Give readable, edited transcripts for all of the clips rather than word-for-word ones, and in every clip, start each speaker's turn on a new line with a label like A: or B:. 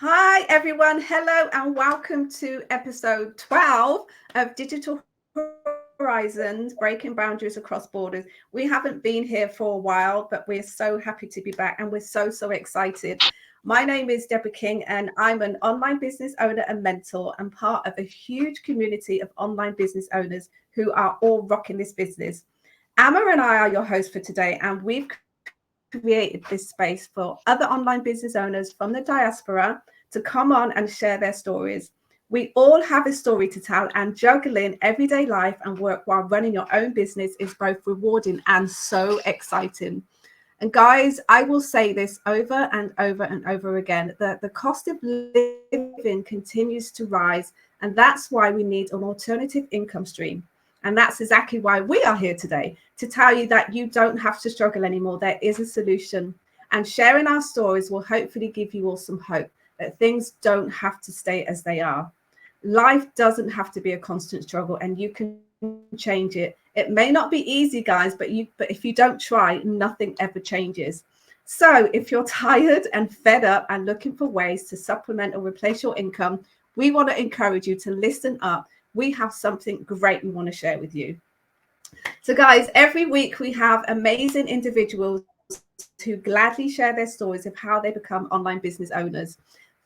A: Hi, everyone. Hello, and welcome to episode 12 of Digital Horizons Breaking Boundaries Across Borders. We haven't been here for a while, but we're so happy to be back and we're so excited. My name is Deborah King, and I'm an online business owner and mentor and part of a huge community of online business owners who are all rocking this business. Amma and I are your hosts for today, and we've created this space for other online business owners from the diaspora to come on and share their stories. We all have a story to tell, and juggling everyday life and work while running your own business is both rewarding and so exciting. And guys, I will say this over and over and over again, that the cost of living continues to rise, and that's why we need an alternative income stream. And that's exactly why we are here today, to tell you that you don't have to struggle anymore. There is a solution. And sharing our stories will hopefully give you all some hope that things don't have to stay as they are. Life doesn't have to be a constant struggle, and you can change it. It may not be easy, guys, but if you don't try, nothing ever changes. So if you're tired and fed up and looking for ways to supplement or replace your income, we want to encourage you to listen up. We have something great we want to share with you. So guys, every week we have amazing individuals who gladly share their stories of how they become online business owners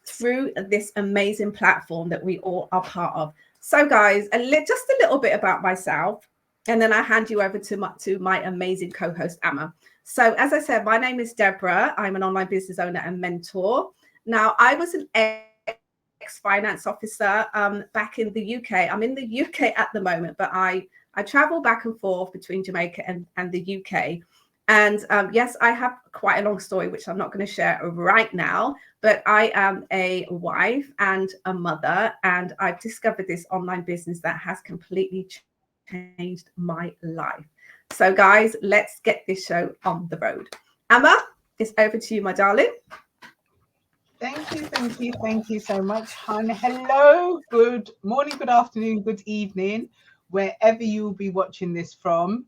A: through this amazing platform that we all are part of. So guys, just a little bit about myself, and then I hand you over to my amazing co-host, Amma. So as I said, my name is Deborah. I'm an online business owner and mentor. Now, I was an ex-finance officer back in the UK. I'm in the UK at the moment, but I travel back and forth between Jamaica and the UK. And yes, I have quite a long story, which I'm not going to share right now, but I am a wife and a mother, and I've discovered this online business that has completely changed my life. So guys, let's get this show on the road. Amma, it's over to you, my darling.
B: Thank you so much, hon. Hello, good morning, good afternoon, good evening, wherever you'll be watching this from.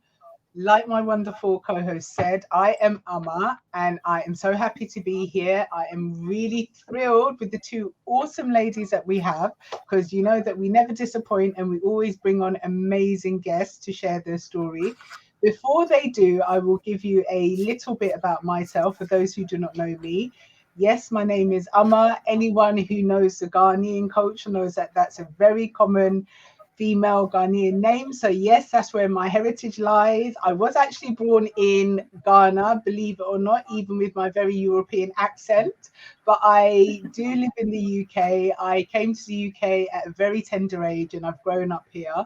B: Like my wonderful co-host said, I am Amma, and I am so happy to be here. I am really thrilled with the two awesome ladies that we have, because you know that we never disappoint and we always bring on amazing guests to share their story. Before they do, I will give you a little bit about myself for those who do not know me. Yes, my name is Amma. Anyone who knows the Ghanaian culture knows that that's a very common female Ghanaian name. So yes, that's where my heritage lies. I was actually born in Ghana, believe it or not, even with my very European accent. But I do live in the UK. I came to the UK at a very tender age, and I've grown up here.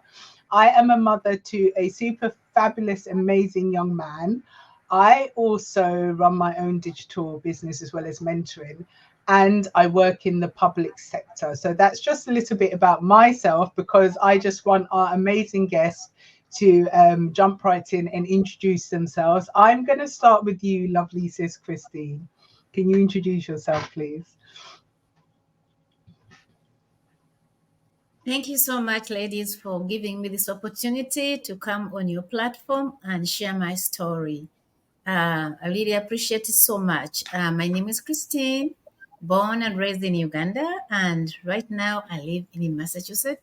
B: I am a mother to a super fabulous, amazing young man. I also run my own digital business as well as mentoring, and I work in the public sector. So that's just a little bit about myself, because I just want our amazing guests to jump right in and introduce themselves. I'm going to start with you, lovely sis Christine. Can you introduce yourself, please?
C: Thank you so much, ladies, for giving me this opportunity to come on your platform and share my story. I really appreciate it so much. My name is Christine, born and raised in Uganda, and right now I live in Massachusetts,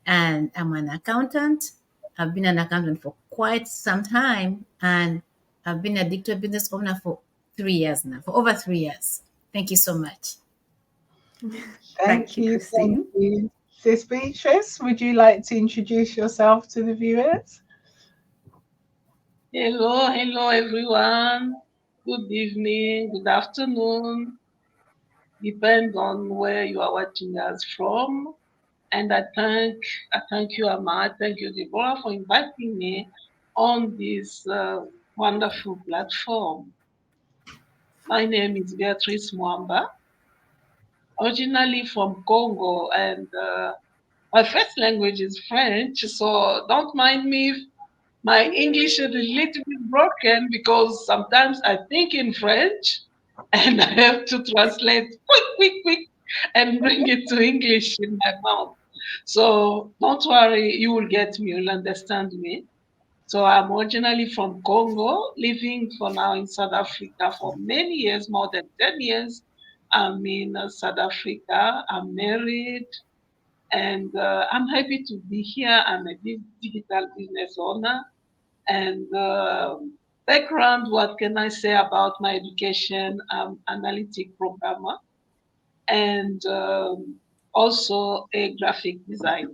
C: and I'm an accountant. I've been an accountant for quite some time, and I've been a digital business owner for 3 years now, for over 3 years. Thank you so much.
A: Thank you,
B: Thank
A: Christine.
B: you. Sis Beatrice, would you like to introduce yourself to the viewers?
D: Hello everyone. Good evening, good afternoon. Depends on where you are watching us from. And I thank you, Amma. Thank you, Deborah, for inviting me on this wonderful platform. My name is Beatrice Mwamba, originally from Congo, and my first language is French. So don't mind me if my English is a little bit broken, because sometimes I think in French and I have to translate quick, and bring it to English in my mouth. So don't worry, you will get me, you'll understand me. So I'm originally from Congo, living for now in South Africa for many years, more than 10 years. I'm in South Africa. I'm married, and I'm happy to be here. I'm a digital business owner. And background, what can I say about my education? I'm analytic programmer and also a graphic designer.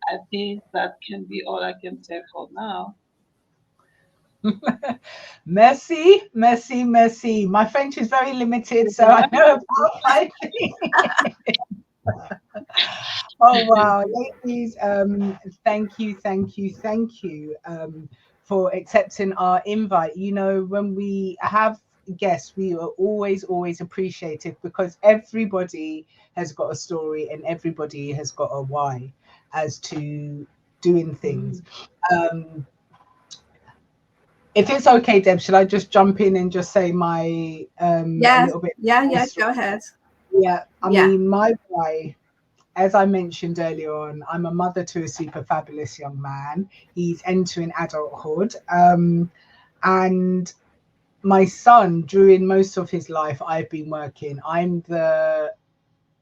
D: I think that can be all I can say for now.
B: Merci, merci, merci. My French is very limited, so I know about 5 things. Oh wow, ladies, thank you, thank you, thank you for accepting our invite. You know, when we have guests, we are always appreciative because everybody has got a story and everybody has got a why as to doing things. If it's okay, Deb, should I just jump in and just say my a little bit?
A: Yeah, go ahead.
B: Yeah, I mean, my why, as I mentioned earlier on, I'm a mother to a super fabulous young man. He's entering adulthood. And my son, during most of his life, I've been working. I'm the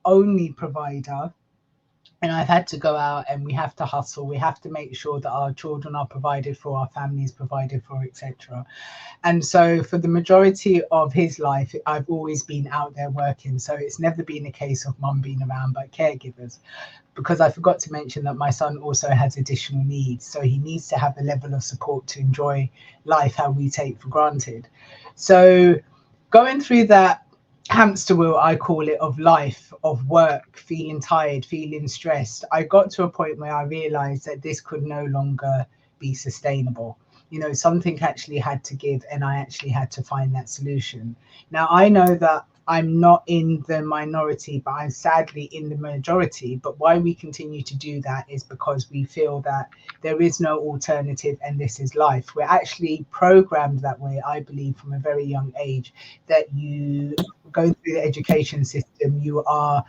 B: only provider. And I've had to go out and we have to hustle. We have to make sure that our children are provided for, our families provided for, etc. And so for the majority of his life, I've always been out there working. So it's never been a case of mum being around, but caregivers. Because I forgot to mention that my son also has additional needs. So he needs to have a level of support to enjoy life how we take for granted. So going through that hamster wheel, I call it, of life, of work, feeling tired, feeling stressed, I got to a point where I realized that this could no longer be sustainable. You know, something actually had to give, and I actually had to find that solution. Now, I know that I'm not in the minority, but I'm sadly in the majority. But why we continue to do that is because we feel that there is no alternative and this is life. We're actually programmed that way, I believe, from a very young age, that you go through the education system, you are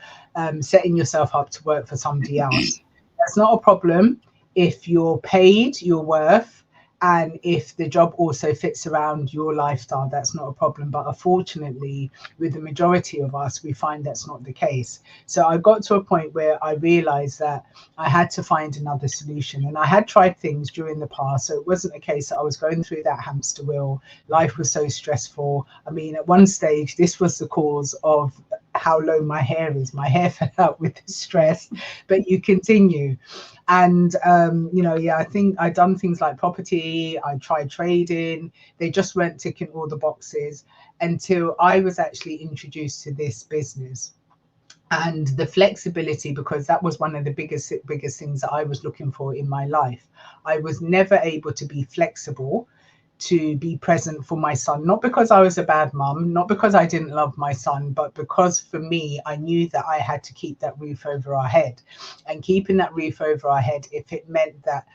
B: setting yourself up to work for somebody else. That's not a problem if you're paid your worth, and if the job also fits around your lifestyle, that's not a problem. But unfortunately, with the majority of us, we find that's not the case. So I got to a point where I realized that I had to find another solution. And I had tried things during the past. So it wasn't a case that I was going through that hamster wheel. Life was so stressful. I mean, at one stage, this was the cause of how low my hair is. My hair fell out with the stress, but you continue. And I think I'd done things like property, I tried trading, they just weren't ticking all the boxes until I was actually introduced to this business. And the flexibility, because that was one of the biggest things that I was looking for in my life. I was never able to be flexible to be present for my son, not because I was a bad mum, not because I didn't love my son, but because for me, I knew that I had to keep that roof over our head. And keeping that roof over our head, if it meant that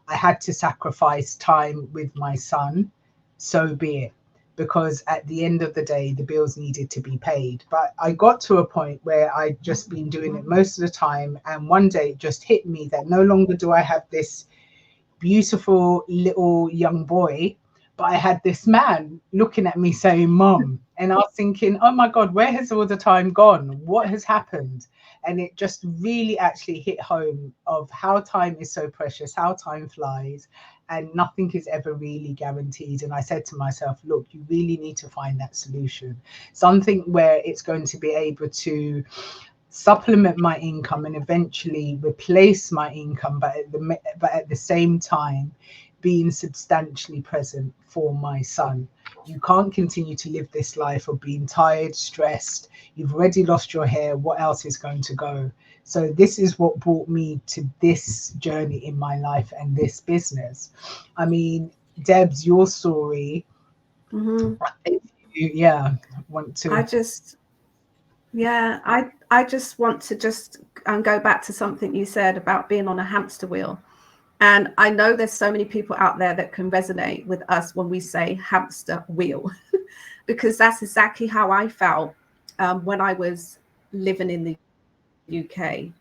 B: I had to sacrifice time with my son, so be it. Because at the end of the day, the bills needed to be paid. But I got to a point where I'd just been doing it most of the time. And one day it just hit me that no longer do I have this beautiful little young boy, but I had this man looking at me saying, Mom. And I was thinking, oh my God, where has all the time gone? What has happened? And it just really actually hit home of how time is so precious, how time flies, and nothing is ever really guaranteed. And I said to myself, look, you really need to find that solution, something where it's going to be able to supplement my income and eventually replace my income, but at the same time being substantially present for my son. You can't continue to live this life of being tired, stressed. You've already lost your hair. What else is going to go? So this is what brought me to this journey in my life and this business. I mean, Debs, your story. If you, want to.
A: I just want to go back to something you said about being on a hamster wheel. And I know there's so many people out there that can resonate with us when we say hamster wheel, because that's exactly how I felt when I was living in the UK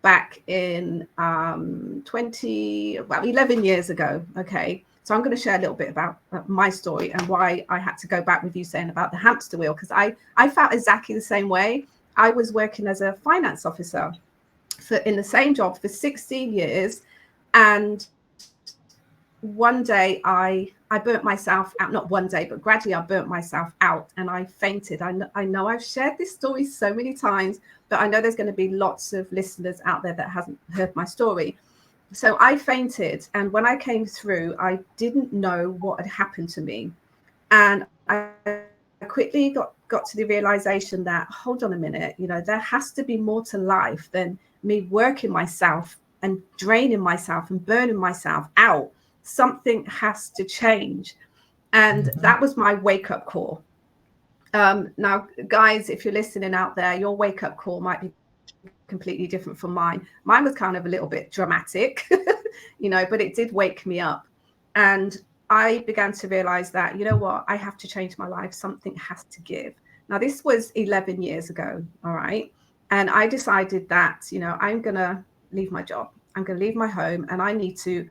A: back in 11 years ago. Okay. So I'm going to share a little bit about my story and why I had to go back with you saying about the hamster wheel, because I felt exactly the same way. I was working as a finance officer in the same job for 16 years. And one day I burnt myself out, not one day, but gradually I burnt myself out and I fainted. I know I've shared this story so many times, but I know there's going to be lots of listeners out there that hasn't heard my story. So I fainted. And when I came through, I didn't know what had happened to me. And I quickly got to the realization that, hold on a minute, you know, there has to be more to life than me working myself and draining myself and burning myself out. Something has to change. And that was my wake-up call. Now, guys, if you're listening out there, your wake-up call might be completely different from mine. Mine was kind of a little bit dramatic, you know, but it did wake me up. And I began to realize that, you know what, I have to change my life. Something has to give. Now, this was 11 years ago. All right. And I decided that, you know, I'm going to leave my job. I'm going to leave my home and I need to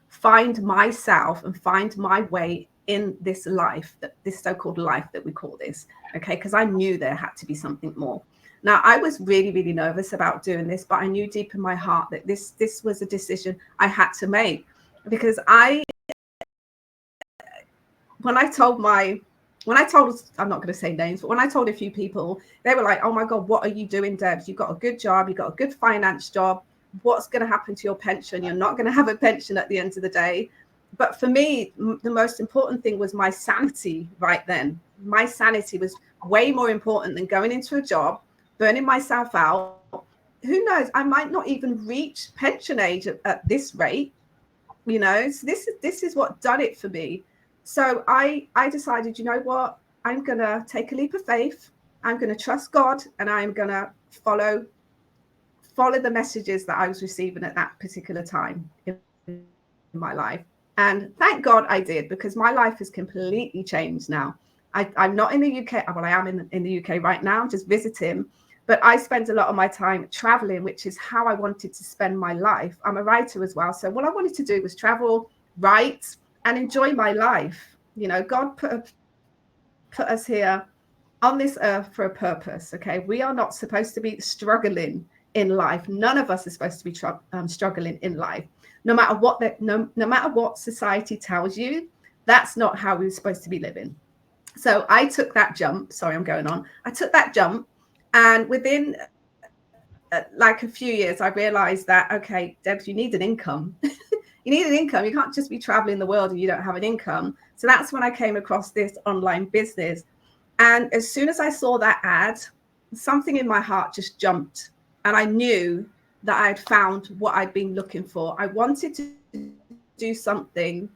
A: find myself and find my way in this life, this so-called life that we call this. Okay. Because I knew there had to be something more. Now, I was really, really nervous about doing this, but I knew deep in my heart that this was a decision I had to make, because when I told, I'm not going to say names, but when I told a few people, they were like, oh my God, what are you doing, Debs? You've got a good job. You've got a good finance job. What's going to happen to your pension? You're not going to have a pension at the end of the day. But for me, the most important thing was my sanity right then. My sanity was way more important than going into a job, burning myself out. Who knows? I might not even reach pension age at this rate, you know. So this is what done it for me. So I decided, you know what? I'm gonna take a leap of faith. I'm gonna trust God, and I'm gonna follow the messages that I was receiving at that particular time in my life. And thank God I did, because my life has completely changed now. I'm not in the UK. Well, I am in the UK right now, just visiting. But I spend a lot of my time traveling, which is how I wanted to spend my life. I'm a writer as well. So what I wanted to do was travel, write, and enjoy my life. You know, God put us here on this earth for a purpose. Okay. We are not supposed to be struggling in life. None of us are supposed to be struggling in life. No matter what no matter what society tells you, that's not how we're supposed to be living. So I took that jump. Sorry, I'm going on. I took that jump. And within like a few years, I realized that, okay, Debs, you need an income. You need an income. You can't just be traveling the world and you don't have an income. So that's when I came across this online business. And as soon as I saw that ad, something in my heart just jumped. And I knew that I had found what I'd been looking for. I wanted to do something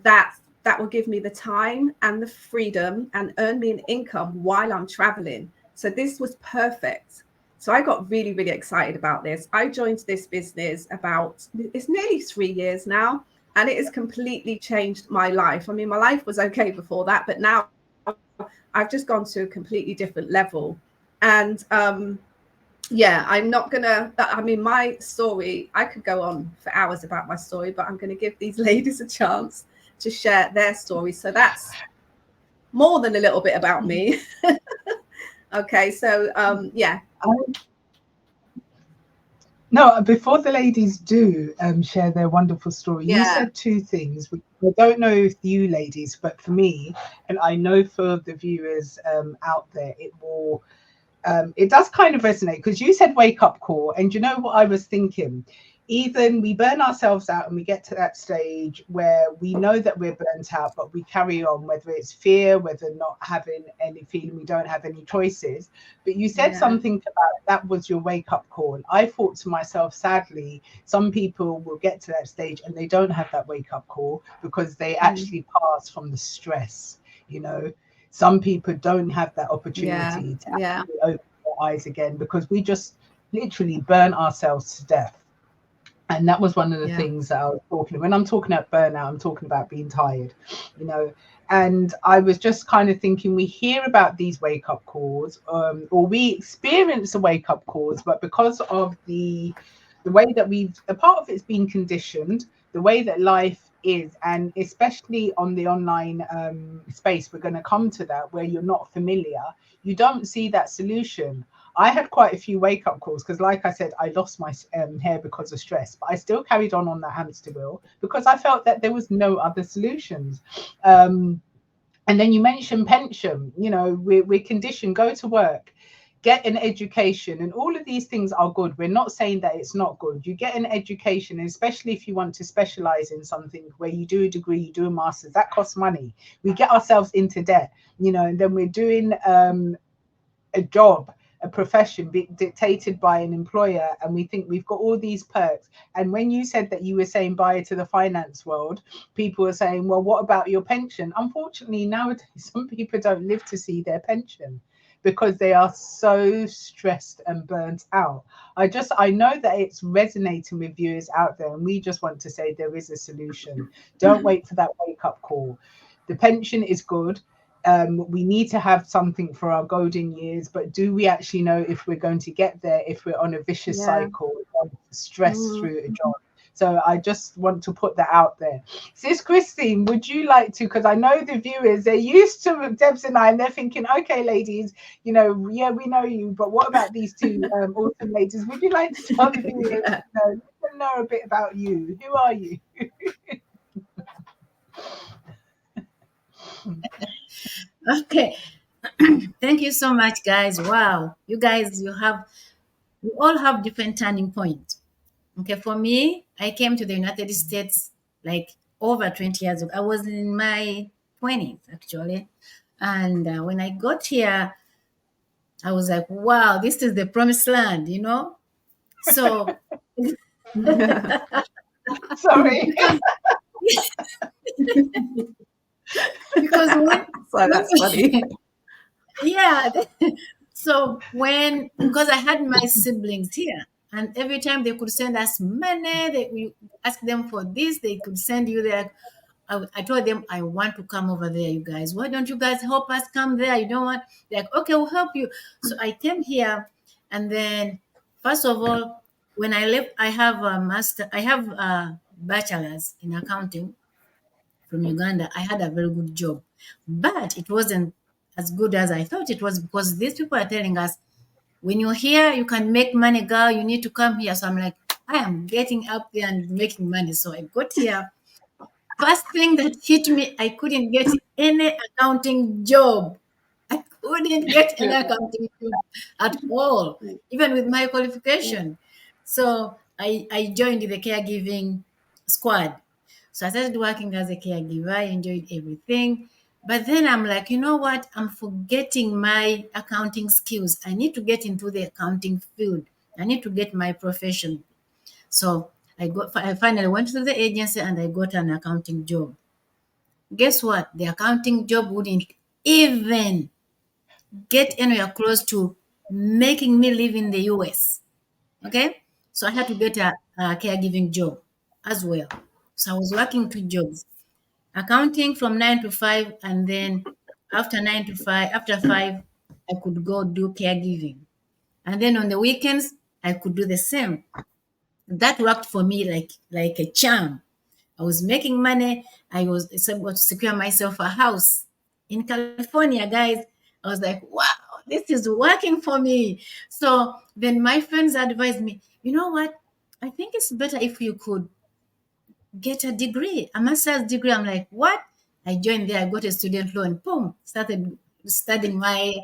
A: that will give me the time and the freedom and earn me an income while I'm traveling. So this was perfect. So I got really, really excited about this. I joined this business it's nearly 3 years now, and it has completely changed my life. I mean, my life was okay before that, but now I've just gone to a completely different level. And yeah, I'm not gonna, I mean, my story, I could go on for hours about my story, but I'm going to give these ladies a chance to share their story. So that's more than a little bit about me. Okay, so yeah.
B: No, before the ladies do share their wonderful story, you said two things. I don't know if you ladies, but for me, and I know for the viewers out there, it does kind of resonate, because you said wake up call, and you know what I was thinking? Even we burn ourselves out and we get to that stage where we know that we're burnt out, but we carry on, whether it's fear, whether not having any feeling, we don't have any choices. But you said something about that was your wake up call. I thought to myself, sadly, some people will get to that stage and they don't have that wake up call because they actually pass from the stress. You know, some people don't have that opportunity to actually open their eyes again, because we just literally burn ourselves to death. And that was one of the things that I was talking, when I'm talking about burnout, I'm talking about being tired, you know. And I was just kind of thinking, we hear about these wake up calls, or we experience the wake up calls, but because of the way that a part of it's been conditioned, the way that life is, and especially on the online space, we're going to come to that, where you're not familiar, you don't see that solution. I had quite a few wake up calls because, like I said, I lost my hair because of stress, but I still carried on that hamster wheel because I felt that there was no other solutions. And then you mentioned pension. You know, we're conditioned, go to work, get an education, and all of these things are good. We're not saying that it's not good. You get an education, and especially if you want to specialize in something where you do a degree, you do a master's, that costs money. We get ourselves into debt, you know, and then we're doing a job, a profession dictated by an employer, and we think we've got all these perks. And when you said that you were saying bye to the finance world, people are saying, well, what about your pension? Unfortunately, nowadays, some people don't live to see their pension because they are so stressed and burnt out. I know that it's resonating with viewers out there, and we just want to say there is a solution. Don't wait for that wake up call. The pension is good. We need to have something for our golden years, but do we actually know if we're going to get there, if we're on a vicious cycle of stress through a job? So I just want to put that out there. Sis Christine, would you like to, because I know the viewers, they're used to Debs and I, and they're thinking, okay, ladies, you know, yeah, we know you, but what about these two awesome ladies? Would you like to tell the viewers, let them know a bit about you? Who are you?
C: Okay. Thank you so much, guys. Wow. You guys, you all have different turning points. Okay. For me, I came to the United States like over 20 years ago. I was in my 20s, actually. And when I got here, I was like, wow, this is the promised land, you know? So,
B: Sorry.
C: because when,
A: So that's funny.
C: yeah. So because I had my siblings here, and every time they could send us money, we ask them for this, they could send you there. I told them, I want to come over there, you guys. Why don't you guys help us come there? You don't want, they're like, okay, we'll help you. So I came here, and then first of all, when I left, I have a bachelor's in accounting from Uganda. I had a very good job, but it wasn't as good as I thought it was, because these people are telling us, when you're here, you can make money, girl. You need to come here. So I'm like, I am getting up there and making money. So I got here. First thing that hit me, I couldn't get any accounting job. I couldn't get any accounting job at all, even with my qualification. So I joined the caregiving squad. So I started working as a caregiver. I enjoyed everything. But then I'm like, you know what? I'm forgetting my accounting skills. I need to get into the accounting field. I need to get my profession. So I finally went to the agency and I got an accounting job. Guess what? The accounting job wouldn't even get anywhere close to making me live in the US. Okay? So I had to get a caregiving job as well. So I was working two jobs, accounting from 9 to 5, and then after 5, I could go do caregiving. And then on the weekends, I could do the same. That worked for me like a charm. I was making money. I was able to secure myself a house in California, guys. I was like, wow, this is working for me. So then my friends advised me, you know what? I think it's better if you could get a degree, a master's degree. I'm like, what? I joined there. I got a student loan. Boom, started studying my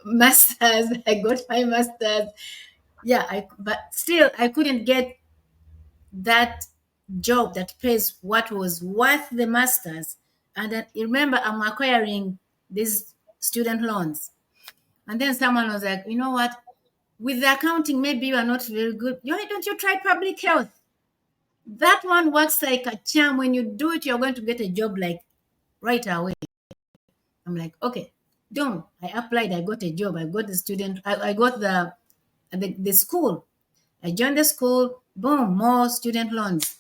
C: master's. I got my master's. Yeah, but still, I couldn't get that job that pays what was worth the masters. And then remember, I'm acquiring these student loans. And then someone was like, you know what? With the accounting, maybe you are not very good. Why don't you try public health? That one works like a charm. When you do it, you're going to get a job like right away. I'm like, okay, don't. I applied. I got a job. I got the student. I got the school. I joined the school. Boom, more student loans.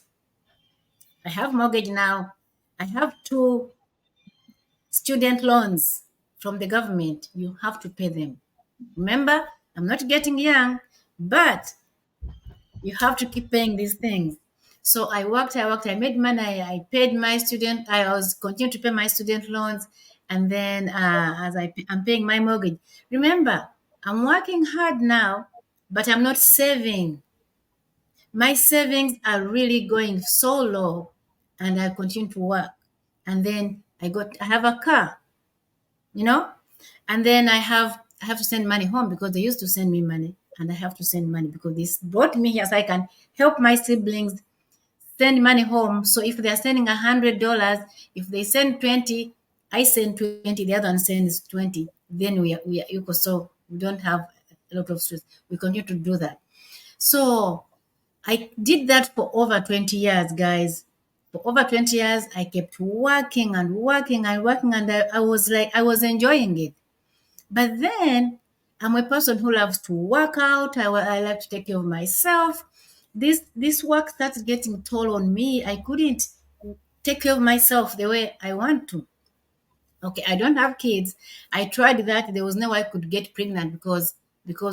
C: I have mortgage now. I have 2 student loans from the government. You have to pay them. Remember, I'm not getting young, but you have to keep paying these things. So I worked, I made money, I paid my student, I was continuing to pay my student loans. And then as I'm paying my mortgage. Remember, I'm working hard now, but I'm not saving. My savings are really going so low, and I continue to work. And then I have a car, you know, and then I have to send money home because they used to send me money, and I have to send money because this brought me here so I can help my siblings send money home. So if they're sending $100, if they send 20, I send 20, the other one sends 20. Then we are equal. So we don't have a lot of stress. We continue to do that. So I did that for over 20 years, guys. For over 20 years, I kept working and working and working, and I was like, I was enjoying it. But then I'm a person who loves to work out. I like to take care of myself. This work started getting toll on me. I couldn't take care of myself the way I want to. Okay, I don't have kids. I tried that. There was no way I could get pregnant because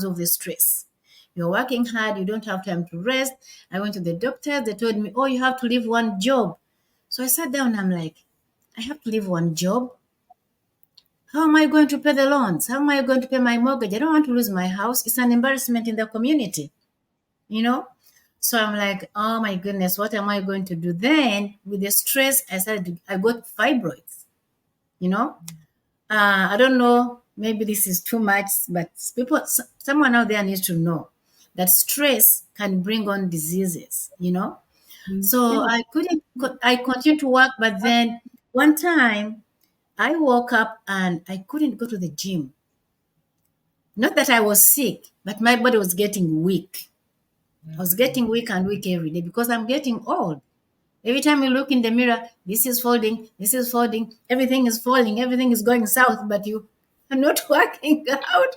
C: of the stress. You're working hard. You don't have time to rest. I went to the doctor. They told me, "Oh, you have to leave one job." So I sat down. I'm like, I have to leave one job. How am I going to pay the loans? How am I going to pay my mortgage? I don't want to lose my house. It's an embarrassment in the community, you know? So I'm like, oh my goodness, what am I going to do? Then with the stress, I got fibroids, you know? I don't know, maybe this is too much, but someone out there needs to know that stress can bring on diseases, you know? So I continued to work, but then one time I woke up and I couldn't go to the gym. Not that I was sick, but my body was getting weak. I was getting weak and weak every day because I'm getting old. Every time you look in the mirror, this is folding, everything is falling, everything is going south, but you are not working out.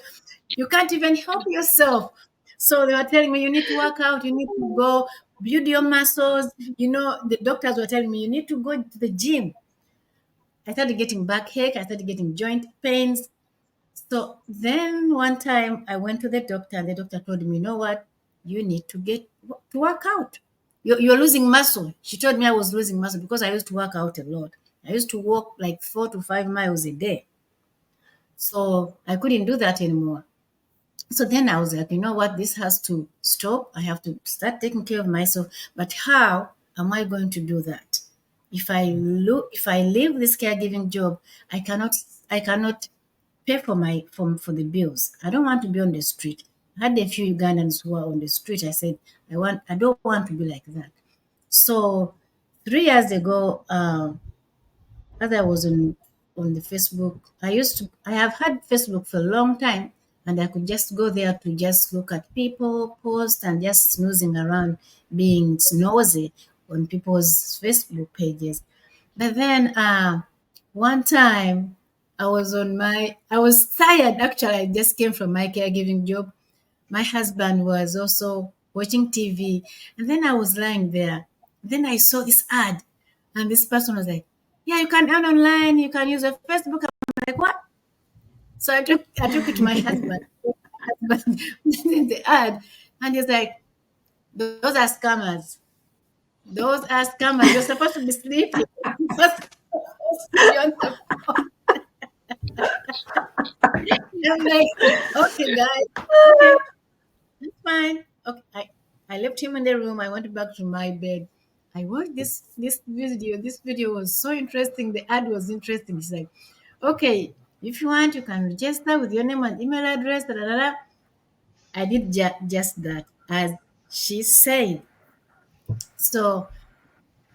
C: You can't even help yourself. So they were telling me, you need to work out, you need to go build your muscles. You know, the doctors were telling me, you need to go to the gym. I started getting backache, I started getting joint pains. So then one time I went to the doctor, and the doctor told me, you know what? You need to get to work out. You're losing muscle. She told me I was losing muscle because I used to work out a lot. I used to walk like 4 to 5 miles a day. So I couldn't do that anymore. So then I was like, you know what? This has to stop. I have to start taking care of myself. But how am I going to do that? If I leave this caregiving job, I cannot pay for the bills. I don't want to be on the street. I had a few Ugandans who were on the street. I said, I don't want to be like that. So 3 years ago, as I was on the Facebook, I have had Facebook for a long time, and I could just go there to just look at people post and just snoozing around, being nosy on people's Facebook pages. But then one time I was tired. Actually, I just came from my caregiving job. My husband was also watching TV, and then I was lying there. Then I saw this ad, and this person was like, "Yeah, you can earn online. You can use a Facebook." I'm like, "What?" So I took it to my husband. Husband the ad, and he's like, "Those are scammers. Those are scammers. You're supposed to be sleeping. You're supposed to be on the phone." I'm like, "Okay, guys, okay, that's fine." Okay, I left him in the room. I went back to my bed. I watched this video. This video was so interesting. The ad was interesting. It's like, okay, if you want, you can register with your name and email address. Da, da, da, da. I did just that, as she said. So,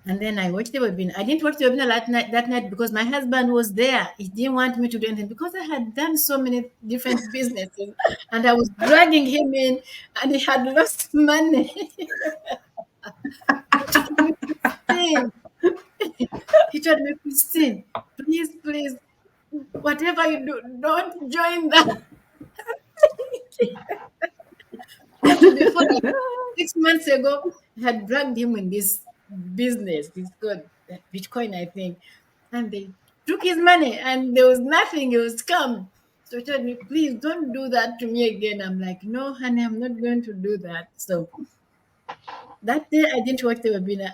C: and then I watched the webinar. I didn't watch the webinar that night because my husband was there. He didn't want me to do anything because I had done so many different businesses, and I was dragging him in, and he had lost money. He told me, Christine, he told me, Christine, please, whatever you do, don't join that. Before that, 6 months ago, I had dragged him in this business. It's called Bitcoin, I think. And they took his money, and there was nothing. It was scam. So he told me, please don't do that to me again. I'm like, no, honey, I'm not going to do that. So That day I didn't watch the webinar.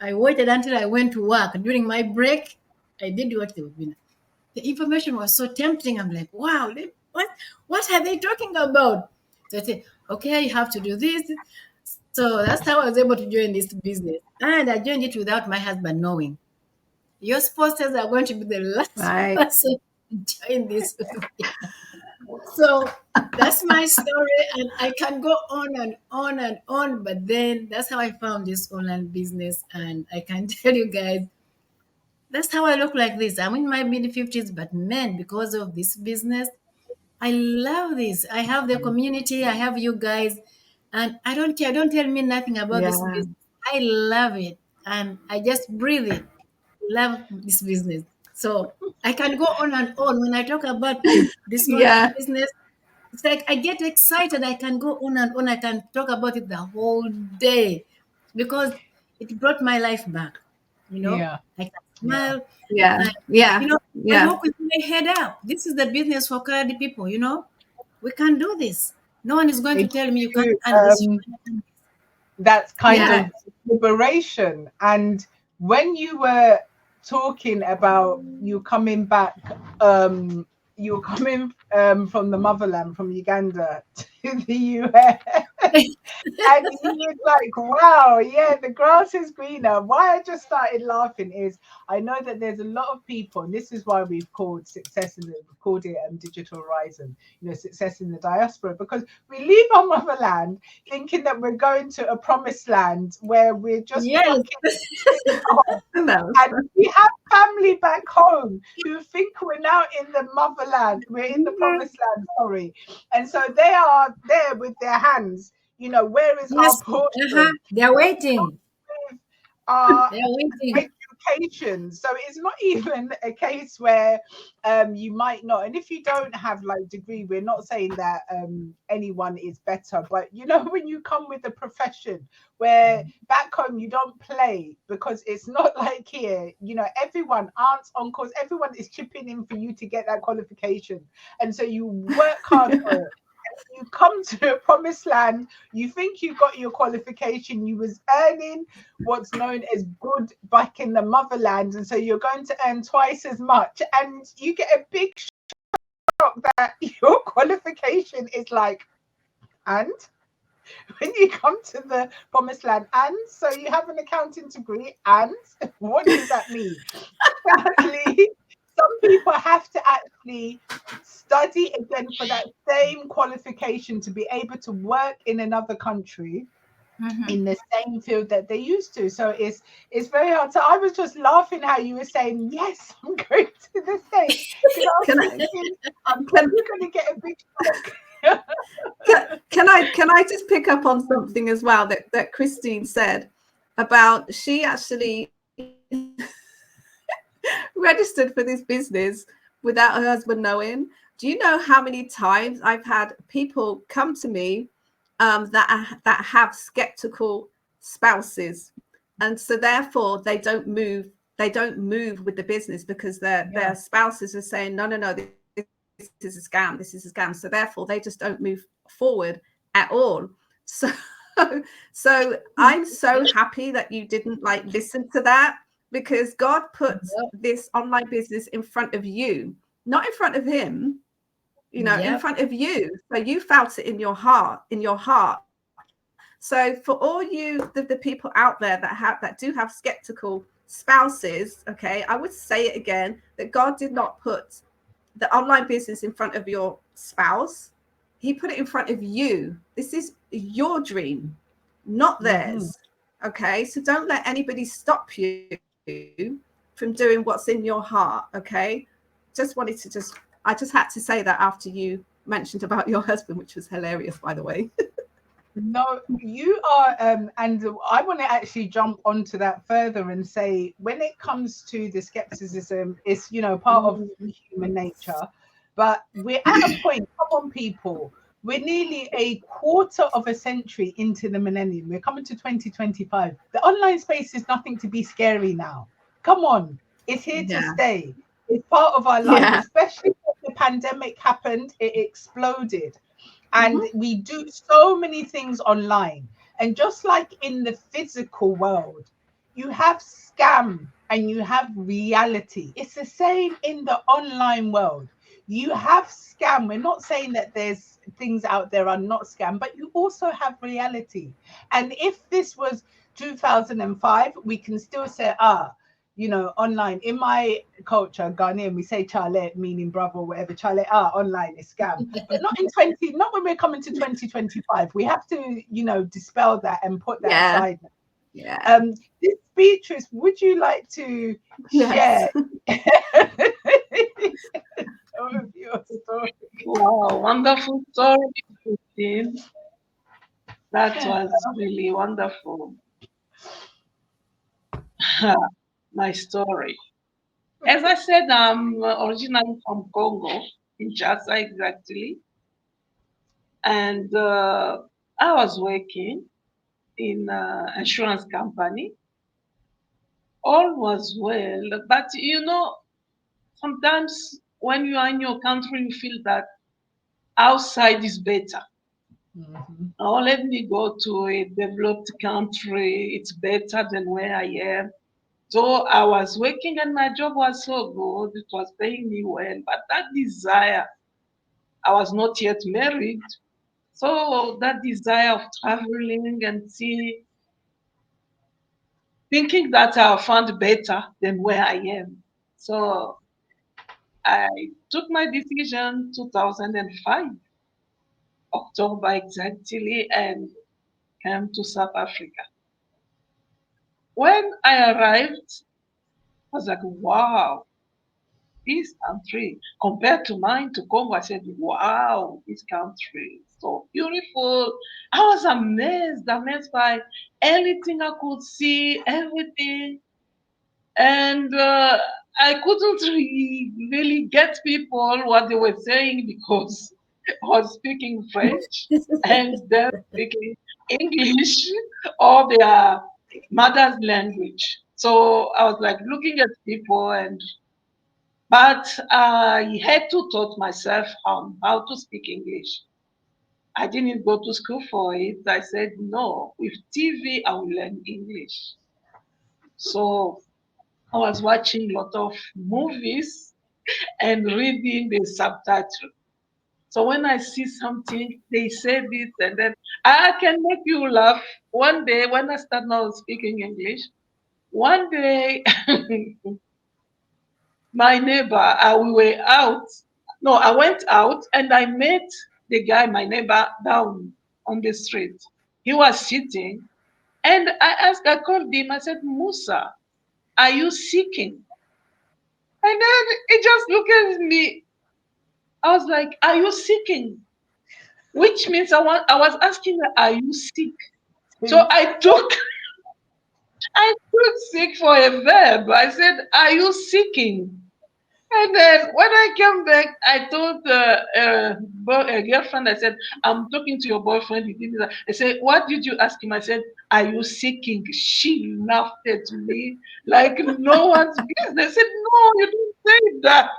C: I waited until I went to work. During my break, I did watch the webinar. The information was so tempting. I'm like, wow, what are they talking about? So I said, okay, you have to do this. So that's how I was able to join this business. And I joined it without my husband knowing. Your sponsors are going to be the last
A: Right.
C: person to join this. So that's my story, and I can go on and on and on. But then that's how I found this online business, and I can tell you guys, that's how I look like this. I'm in my mid 50s, but man, because of this business, I love this. I have the community, I have you guys, and I don't care. Don't tell me nothing about this
A: Yeah.
C: business. I love it, and I just breathe it. Love this business. So I can go on and on when I talk about this online
A: Yeah.
C: business. It's like I get excited. I can go on and on. I can talk about it the whole day because it brought my life back. You know,
B: Yeah.
C: I can
B: Yeah.
C: smile.
A: Yeah.
C: I,
A: Yeah.
C: you know, I
A: Yeah.
C: walk with my head up. This is the business for colored people. You know, we can do this. No one is going to
B: It
C: tell me you
B: gives
C: can't
B: you,
C: earn this. You can't earn this.
B: that's kind
A: Yeah.
B: of liberation. And when you were talking about you coming back, you were coming from the motherland, from Uganda to the US. And he was like, wow, yeah, the grass is greener. Why I just started laughing is I know that there's a lot of people, and this is why we've called success in the we've called it Digital Horizon, success in the diaspora, because we leave our motherland thinking that we're going to a promised land where we're just
C: Yes.
B: plucking off.
A: No.
B: And we have family back home who think we're now in the motherland, we're in the promised land, sorry. And so they are there with their hands, where is our
C: Yes.
B: portion?
C: They're waiting.
B: Our
C: They're waiting.
B: education. So it's not even a case where you might not. And if you don't have like degree, we're not saying that anyone is better. But when you come with a profession where back home you don't play, because it's not like here, everyone, aunts, uncles, everyone is chipping in for you to get that qualification. And so you work hard for it. You come to a promised land, you think you got your qualification, you was earning what's known as good back in the motherland, and so you're going to earn twice as much, and you get a big shock that your qualification is like, and when you come to the promised land, and so you have an accounting degree, and what does that mean? Sadly, some people have to actually study again for that same qualification to be able to work in another country in the same field that they used to. So it's very hard. So I was just laughing how you were saying, yes, I'm going to the States, because I was
A: Can I,
B: thinking, I'm
A: can,
B: going to get a big shock.
A: can I just pick up on something as well that Christine said about she actually registered for this business without her husband knowing. Do you know how many times I've had people come to me that have skeptical spouses, and so therefore they don't move with the business because their spouses are saying no, this is a scam, so therefore they just don't move forward at all. So I'm so happy that you didn't listen to that, because God puts this online business in front of you, not in front of him, in front of you. So you felt it in your heart. So for all you, the people out there that do have skeptical spouses, okay, I would say it again, that God did not put the online business in front of your spouse. He put it in front of you. This is your dream, not theirs. Okay, so don't let anybody stop you from doing what's in your heart. Okay, I just had to say that after you mentioned about your husband, which was hilarious, by the way.
B: No, you are, and I want to actually jump onto that further and say, when it comes to the skepticism, it's part of human nature, but we're at a point. Come on, people, we're nearly a quarter of a century into the millennium. We're coming to 2025. The online space is nothing to be scary now. Come on, it's here to stay. It's part of our life, especially when the pandemic happened. It exploded. And we do so many things online. And just like in the physical world, you have scam and you have reality. It's the same in the online world. You have scam. We're not saying that there's things out there are not scam, but you also have reality. And if this was 2005, we can still say, online. In my culture, Ghanaian, we say chale, meaning brother or whatever. Chale, online is scam. But not when we're coming to 2025. We have to, dispel that and put that aside.
A: Yeah.
B: Beatrice, would you like to share some of your story?
D: Wow, wonderful story, Christine. That was really wonderful. My story. As I said, I'm originally from Congo, Kinshasa exactly. And I was working in an insurance company. All was well, but sometimes when you are in your country, you feel that outside is better.
B: Mhm.
D: Oh, let me go to a developed country. It's better than where I am. So I was working and my job was so good. It was paying me well. But that desire, I was not yet married. So that desire of traveling and thinking that I'll find better than where I am. So I took my decision 2005, October exactly, and came to South Africa. When I arrived, I was like, wow, this country, compared to mine, to Congo, I said, wow, this country is so beautiful. I was amazed by anything I could see, everything. And I couldn't really get people what they were saying because I was speaking French and they're speaking English or their mother's language. So I was like looking at people but I had to taught myself how to speak English. I didn't go to school for it. I said, no, with TV, I will learn English. So I was watching a lot of movies and reading the subtitle. So when I see something, they say this, and then I can make you laugh. One day, when I start now speaking English, one day, my neighbor, we were out. No, I went out and I met the guy, my neighbor, down on the street. He was sitting, and I called him. I said, Musa, are you seeking? And then he just looked at me. I was like, are you seeking? Which means I was asking her, are you sick? So I took sick for a verb. I said, are you seeking? And then when I came back, I told a girlfriend, I said, I'm talking to your boyfriend. He did that. I said, what did you ask him? I said, are you seeking? She laughed at me like no one's business. I said, no, you don't say that.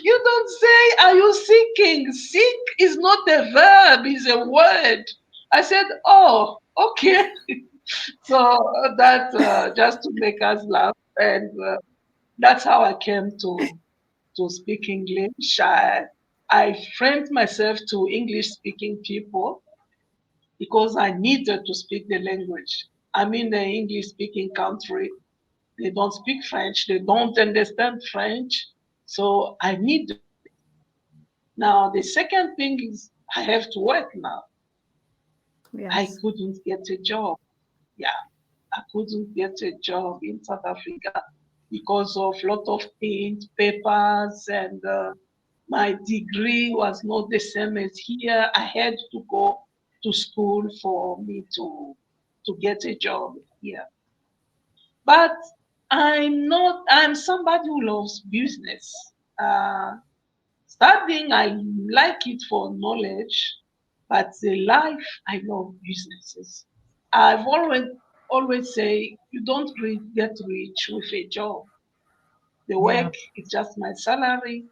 D: You don't say, are you seeking? Seek is not a verb, it's a word. I said, oh, okay. So that just to make us laugh. And that's how I came to speak English. I framed myself to English speaking people because I needed to speak the language. I'm in the English speaking country. They don't speak French, they don't understand French. So I need. Now, the second thing is I have to work now. I
A: Yes.
D: couldn't get a job. Yeah, I couldn't get a job in South Africa because of lot of things, papers, and my degree was not the same as here. I had to go to school for me to get a job here. But I'm somebody who loves business. Studying, I like it for knowledge, but the life, I love businesses. I've always say you don't get rich with a job. The
B: Yeah.
D: work is just my salary,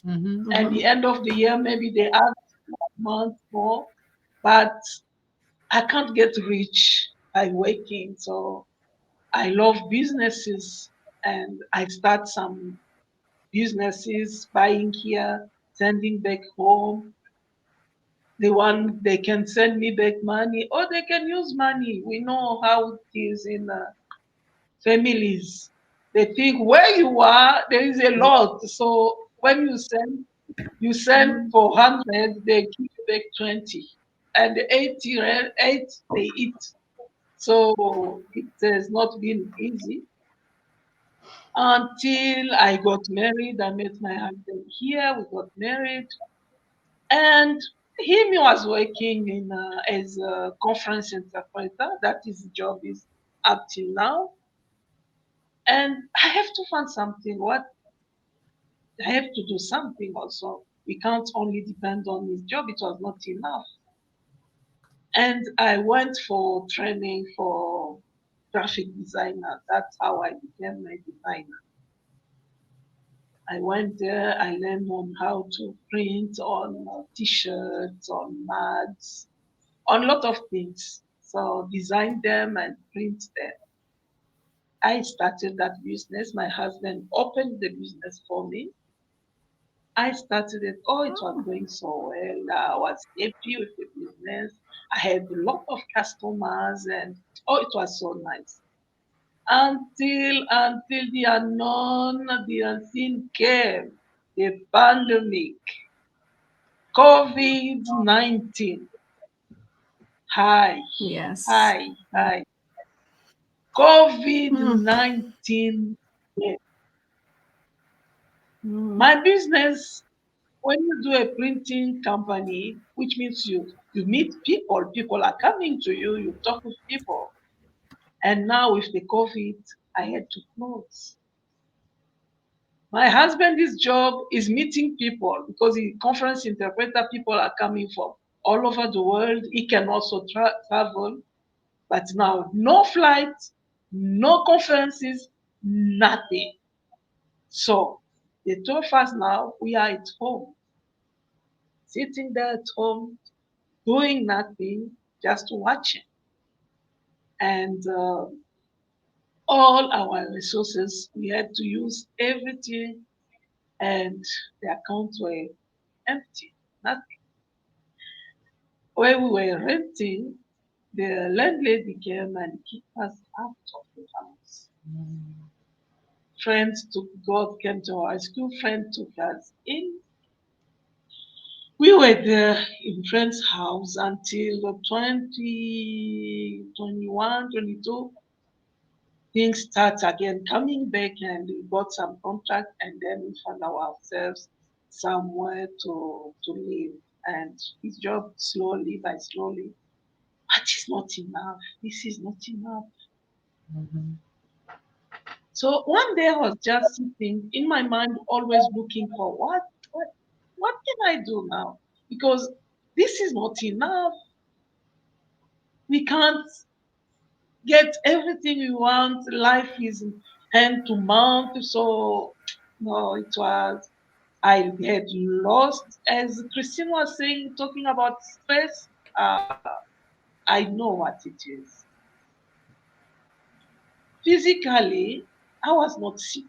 B: Hmm.
D: and
A: Mhm.
D: the end of the year maybe they add 1 month more. But I can't get rich by working. So I love businesses and I start some businesses, buying here, sending back home. The one they can send me back money or they can use money. We know how it is in families. They think where you are, there is a lot. So when you send for 100, they give you back 20. And the 80, 8 they eat. So it has not been easy until I got married. I met my husband here. We got married. And him was working in as a conference interpreter. That his job is up till now. And I have to find something. What I have to do something also. We can't only depend on his job. It was not enough. And I went for training for graphic designer. That's how I became a designer. I went there, I learned on how to print on t-shirts, on mugs, on a lot of things. So design them and print them. I started that business. My husband opened the business for me. I started it. Oh, it was going so well. I was happy with the business. I had a lot of customers and oh, it was so nice. Until the unknown, the unseen came, the pandemic, COVID-19. Hi,
A: Yes.
D: hi, hi. COVID-19.
A: Mm.
D: My business, when you do a printing company, which means you meet people, people are coming to you, you talk with people. And now with the COVID, I had to close. My husband's job is meeting people because he conference interpreter. People are coming from all over the world. He can also travel, but now no flights, no conferences, nothing. So the two of us now we are at home, sitting there at home, doing nothing, just watching, and all our resources we had to use everything, and the accounts were empty, nothing. Where we were renting, the landlady came and kicked us out of the house. Friends took God came to our school, friend took us in. We were there in friend's house until 2021, 22. Things start again coming back and we got some contract and then we found ourselves somewhere to live. And his job slowly by slowly, but it's not enough. This is not enough.
B: Mhm.
D: So one day I was just sitting in my mind, always looking for what, what can I do now? Because this is not enough. We can't get everything we want. Life is hand to mouth. So no, it was. I had lost, as Christine was saying, talking about stress. I know what it is. Physically, I was not sick.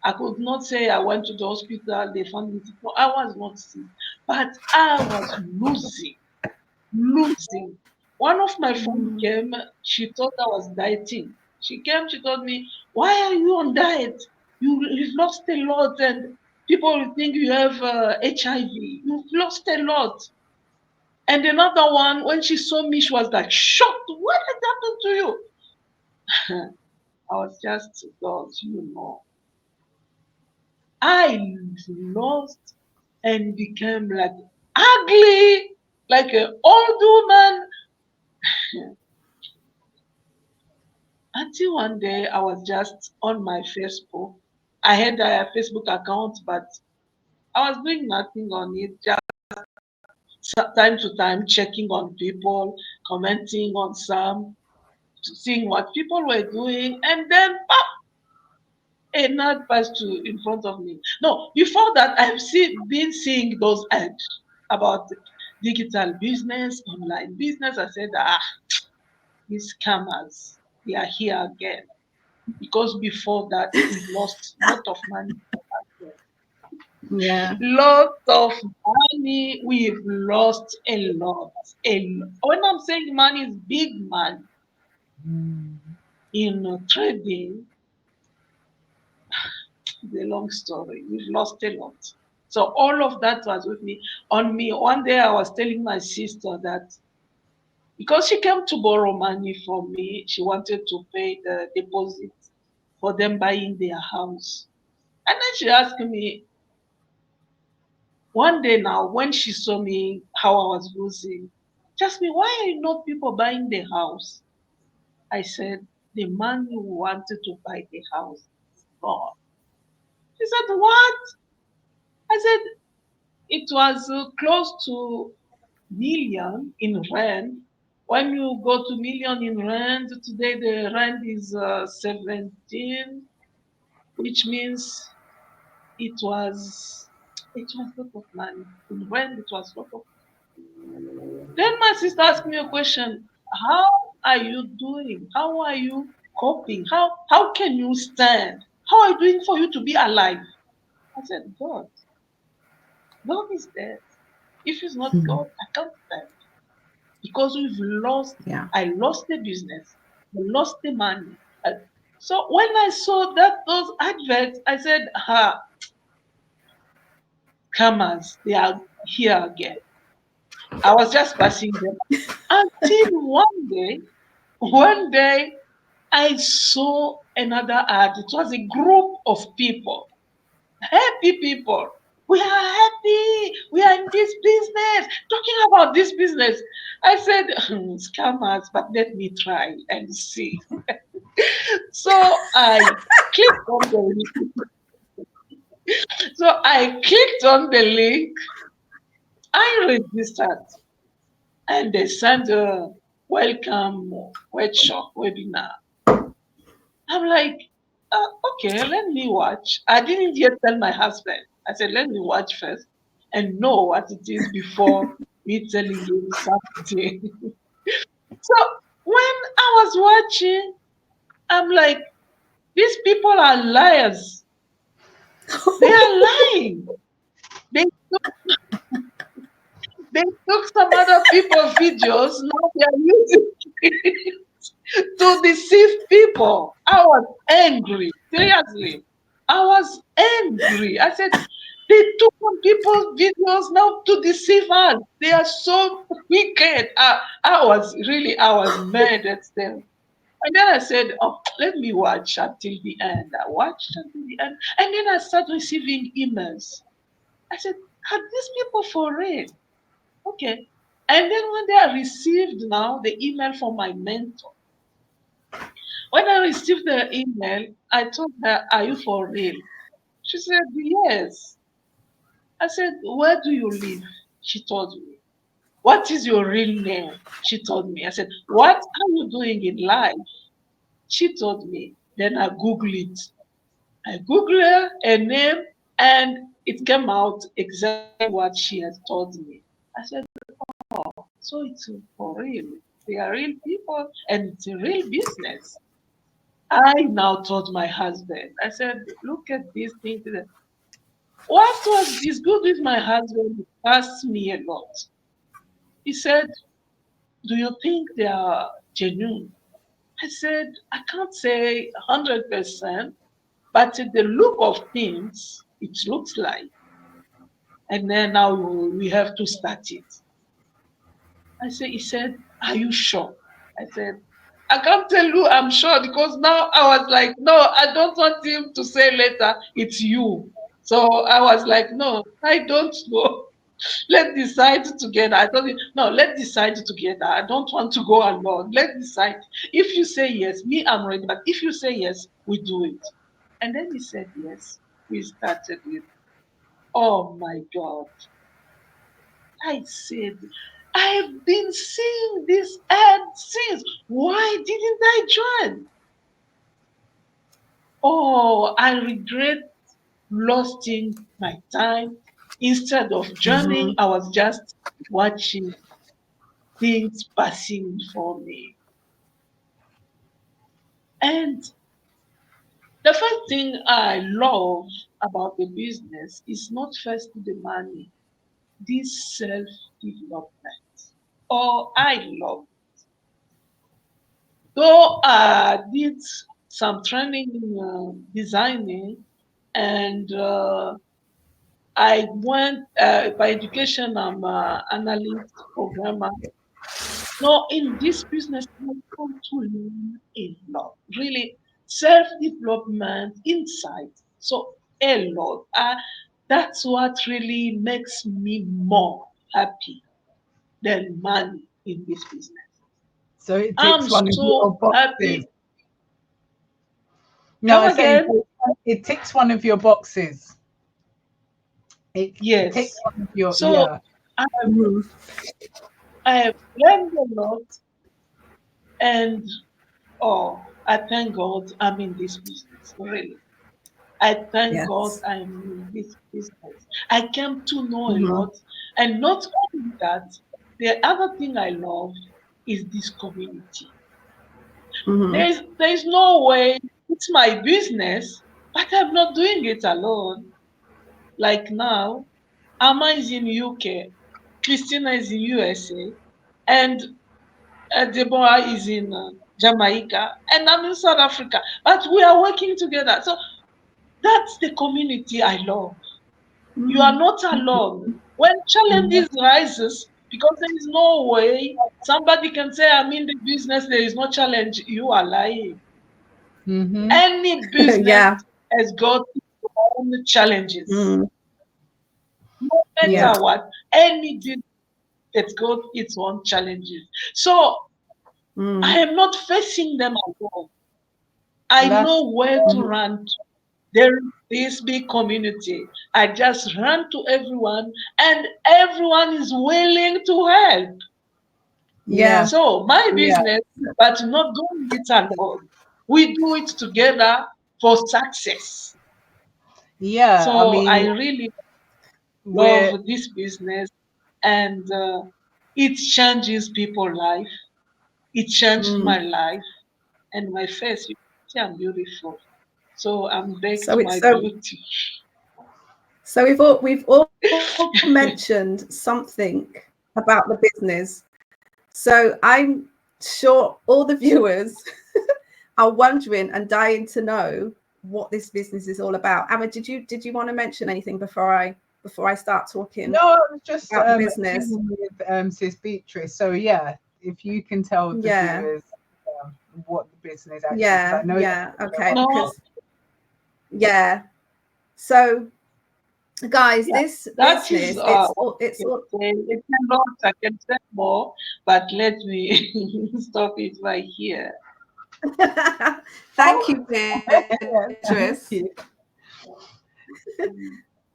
D: I could not say I went to the hospital, they found me sick. No, I was not sick. But I was losing. One of my friends
A: Mm.
D: came, she thought I was dieting. She came, she told me, why are you on diet? You've lost a lot and people will think you have HIV. You've lost a lot. And another one, when she saw me, she was like shocked. What has happened to you? I was just, God, you know. I lost and became like ugly, like an old woman. Until one day I was just on my Facebook. I had a Facebook account, but I was doing nothing on it, just time to time checking on people, commenting on some, seeing what people were doing, and then an ad passed in front of me. No, before that, I've been seeing those ads about digital business, online business. I said, these scammers, they are here again. Because before that, we've lost a lot of money.
A: Yeah.
D: Lot of money, we've lost a lot. When I'm saying money is big money in trading, it's a long story. We've lost a lot. So all of that was with me. On me, one day I was telling my sister that because she came to borrow money from me, she wanted to pay the deposit for them buying their house. And then she asked me one day now, when she saw me how I was losing, she asked me, why are not people buying the house? I said, the man who wanted to buy the house is gone. She said, what? I said, it was close to million in rent. When you go to million in rent, today the rent is 17, which means it was a lot of money. In rent, it was a lot of. Then my sister asked me a question. How are you doing? How are you coping? How can you stand? How are you doing for you to be alive? I said, God. God is there. If it's not God, I can't stand. Because we've lost,
A: Yeah.
D: I lost the business, I lost the money. So when I saw that those adverts, I said, comers, they are here again. I was just passing them until one day, I saw another ad. It was a group of people, happy people. We are happy. We are in this business. Talking about this business. I said, scammers, but let me try and see. So I clicked on the link. So I clicked on the link. I registered and they sent a welcome workshop webinar. I'm like, okay, let me watch. I didn't yet tell my husband. I said, let me watch first and know what it is before me telling him something. So when I was watching, I'm like, these people are liars. They are lying. They took, they took some other people's videos. Now they are using it to deceive people. I was angry. Seriously. I was angry. I said, they took on people's videos now to deceive us. They are so wicked. I was mad at them. And then I said, oh, let me watch until the end. I watched until the end. And then I started receiving emails. I said, are these people for real? Okay. And then one day I received now the email from my mentor. When I received the email, I told her, are you for real? She said, yes. I said, where do you live? She told me. What is your real name? She told me. I said, what are you doing in life? She told me. Then I Googled it. I Googled her name and it came out exactly what she had told me. I said, oh, so it's for real. They are real people and it's a real business. I now told my husband, I said, look at these things. What was is good with my husband? He asked me a lot. He said, do you think they are genuine? I said, I can't say 100%, but the look of things, it looks like. And then now we have to start it. He said, are you sure? I said, I can't tell you I'm sure because now I was like, no, I don't want him to say later, it's you. So I was like, no, I don't know. Let's decide together. I told him, no, let's decide together. I don't want to go alone. Let's decide. If you say yes, me, I'm ready. But if you say yes, we do it. And then he said yes. We started it. Oh my God. I said, I've been seeing this ad since. Why didn't I join? Oh, I regret losing my time. Instead of journeying, I was just watching things passing before me. And the first thing I love about the business is not first the money, this self-development. Or I love. Though I did some training in designing, and I went by education. I'm an analyst, programmer. No, in this business, I come to learn a lot. Really, self-development, insight. So a lot. That's what really makes me more happy than money in this business.
B: So it
D: I'm
B: ticks one of your
D: so
B: boxes.
D: happy.
B: No,
D: Come
B: I say
D: again?
B: it ticks one of your boxes. It ticks
D: Yes.
B: one of your,
D: So
B: yeah.
D: I have learned a lot, and oh, I thank God I'm in this business. Really. I thank God
A: Yes.
D: I'm in this business. I came to know a
A: Mm-hmm.
D: lot. And not only that, the other thing I love is this community.
A: Mm-hmm.
D: There's no way it's my business, but I'm not doing it alone. Like now, Amma is in UK, Christina is in USA, and Deborah is in Jamaica, and I'm in South Africa. But we are working together. So that's the community I love. You are not alone. When challenges rises, because there is no way somebody can say I'm in the business, there is no challenge. You are lying.
B: Mm-hmm.
D: Any business
A: Yeah.
D: has got its own challenges.
A: Mm.
D: No
A: Yeah.
D: matter what, any business has got its own challenges. So I
A: Mm.
D: am not facing them alone. I
B: That's
D: know where to run to. There is this big community. I just run to everyone, and everyone is willing to help.
A: Yeah.
B: yeah,
D: So my
B: yeah,
D: business, but not doing it alone. We do it together for success.
B: yeah. I
D: So I
B: mean,
D: really
B: we're
D: love this business, and it changes people's life. It changed my
A: Mm.
D: life and my face. You see, I'm beautiful. So I'm back
A: So
D: to
A: it's
D: my
A: so
D: beauty.
A: so we've all mentioned something about the business. So I'm sure all the viewers are wondering and dying to know what this business is all about. Emma, did you want to mention anything before I start talking
B: no, I was just
A: about the business?
B: agreeing with Sis Beatrice. So yeah, if you can tell the
A: Yeah,
B: viewers what the business actually, because I
A: yeah,
B: know
A: yeah. Okay,
D: No,
A: because yeah. So guys,
D: yeah,
A: this
D: that is
A: business, it's
D: what
A: all it's
D: I can
A: all
D: say. It's a lot. I can say more, but let me stop it right here.
A: thank you,
B: yeah, thank
A: Beatrice.
B: you.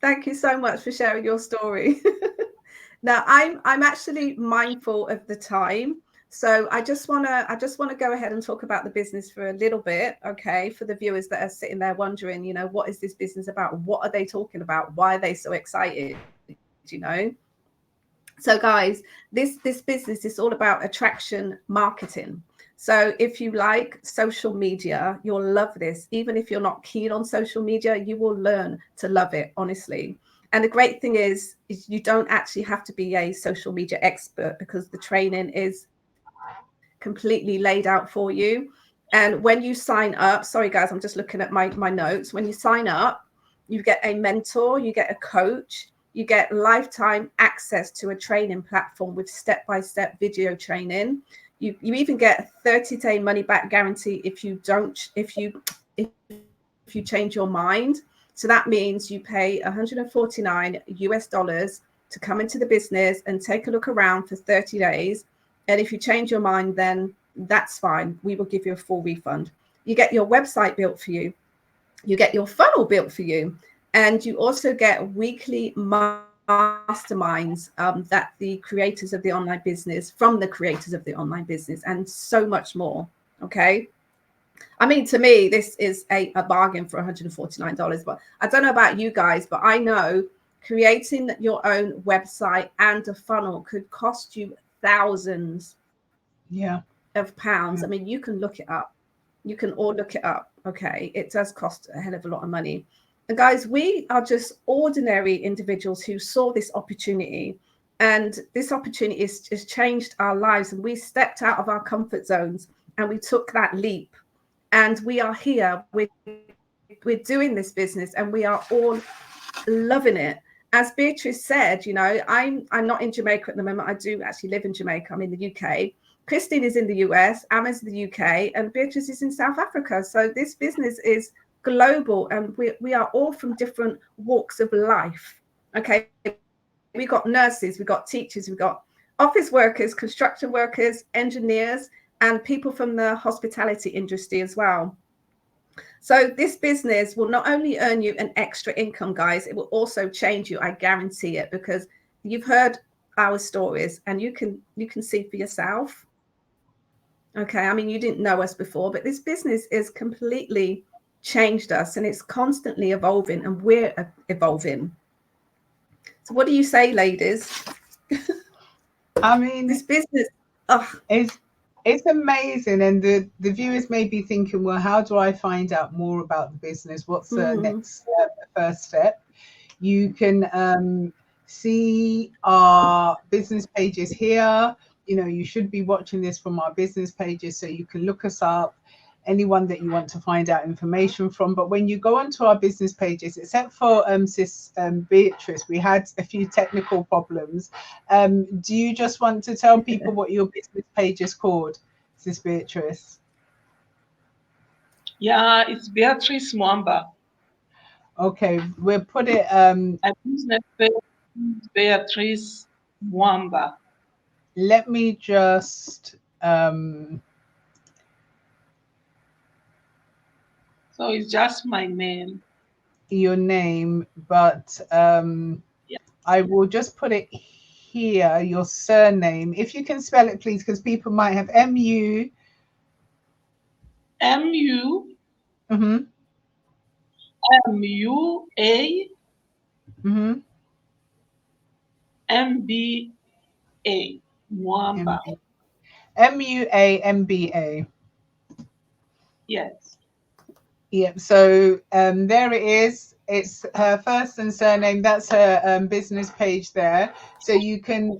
A: Thank you so much for sharing your story. Now, I'm actually mindful of the time, so I just wanna go ahead and talk about the business for a little bit, okay? For the viewers that are sitting there wondering, what is this business about? What are they talking about? Why are they so excited? You know. So, guys, this business is all about attraction marketing. So, if you like social media, you'll love this. Even if you're not keen on social media, you will learn to love it, honestly. And the great thing is you don't actually have to be a social media expert because the training is completely laid out for you. And when you sign up, sorry guys, I'm just looking at my notes. When you sign up, you get a mentor, you get a coach, you get lifetime access to a training platform with step-by-step video training. You even get a 30-day money back guarantee if you change your mind. So that means you pay 149 US dollars to come into the business and take a look around for 30 days. And if you change your mind, then that's fine. We will give you a full refund. You get your website built for you. You get your funnel built for you. And you also get weekly masterminds that the creators of the online business, from the creators of the online business, and so much more. Okay. I mean, to me, this is a bargain for $149. But I don't know about you guys, but I know creating your own website and a funnel could cost you thousands of pounds. I mean, you can look it up. You can all look it up. Okay. It does cost a hell of a lot of money. And guys, we are just ordinary individuals who saw this opportunity, and this opportunity has changed our lives. And we stepped out of our comfort zones and we took that leap. And we are here. We're doing this business and we are all loving it. As Beatrice said, you know, I'm not in Jamaica at the moment. I do actually live in Jamaica. I'm in the UK. Christine is in the US, Emma's in the UK, and Beatrice is in South Africa. So this business is global, and we are all from different walks of life. Okay, we got nurses, we got teachers, we got office workers, construction workers, engineers, and people from the hospitality industry as well. So this business will not only earn you an extra income, guys, it will also change you. I guarantee it, because you've heard our stories and you can see for yourself. Okay, I mean, you didn't know us before, but this business is completely changed us, and it's constantly evolving, and we're evolving. So what do you say, ladies?
B: I mean,
A: this business
B: it's amazing, and the viewers may be thinking, well, how do I find out more about the business? What's the next first step? You can see our business pages here. You know, you should be watching this from our business pages, so you can look us up, anyone that you want to find out information from. But when you go onto our business pages, except for sis Beatrice, we had a few technical problems. Do you just want to tell people what your business page is called, sis Beatrice?
D: Yeah, it's Beatrice Mwamba.
B: Okay, we'll put it
D: My business page is Beatrice Mwamba.
B: let me just
D: so it's just my name.
B: Your name, but I will just put it here, your surname. If you can spell it, please, because people might have M-U.
D: M-U.
B: Mm-hmm.
D: M-U-A.
B: Mm-hmm.
D: M-B-A. Mwamba.
B: M-U-A-M-B-A.
D: Yes.
B: Yep. So there it is. It's her first and surname. That's her business page there. So you can